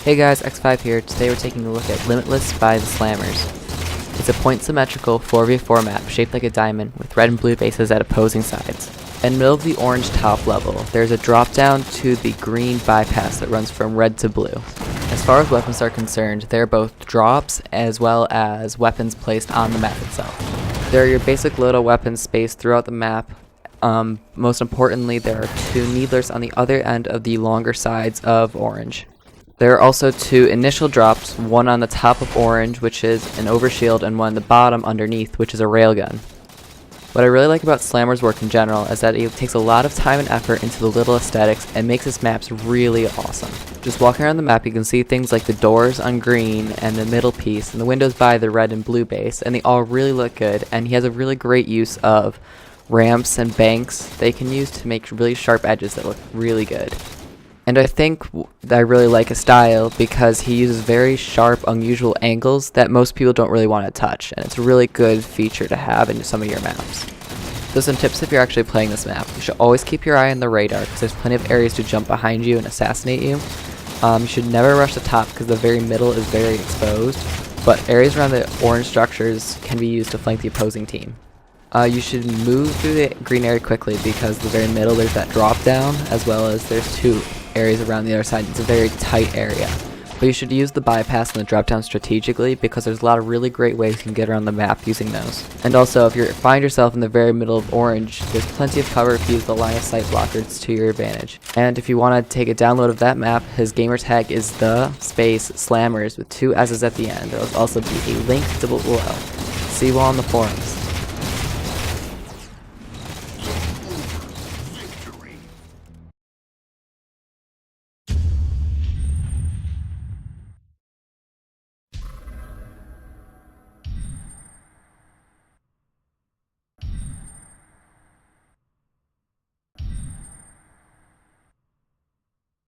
Hey guys, X5 here. Today we're taking a look at Limitless by the Slammers. It's a point symmetrical 4v4 map shaped like a diamond with red and blue bases at opposing sides. In the middle of the orange top level, there's a drop down to the green bypass that runs from red to blue. As far as weapons are concerned, they're both drops as well as weapons placed on the map itself. There are your basic loadout weapons spaced throughout the map. Most importantly, there are two needlers on the other end of the longer sides of orange. There are also two initial drops, one on the top of orange, which is an overshield, and one on the bottom underneath, which is a railgun. What I really like about Slammer's work in general is that it takes a lot of time and effort into the little aesthetics and makes his maps really awesome. Just walking around the map, you can see things like the doors on green and the middle piece and the windows by the red and blue base, and they all really look good, and he has a really great use of ramps and banks they can use to make really sharp edges that look really good. And I think I really like his style because he uses very sharp, unusual angles that most people don't really want to touch, and it's a really good feature to have in some of your maps. So some tips if you're actually playing this map. You should always keep your eye on the radar because there's plenty of areas to jump behind you and assassinate you. You should never rush the top because the very middle is very exposed, but areas around the orange structures can be used to flank the opposing team. You should move through the green area quickly because the very middle there's that drop down, as well as there's two areas around the other side. It's a very tight area. But you should use the bypass and the drop down strategically because there's a lot of really great ways you can get around the map using those. And also, if you find yourself in the very middle of orange, there's plenty of cover if you use the line of sight blockers to your advantage. And if you want to take a download of that map, his gamer tag is /Slammers with two S's at the end. There will also be a link below. See you all on the forums.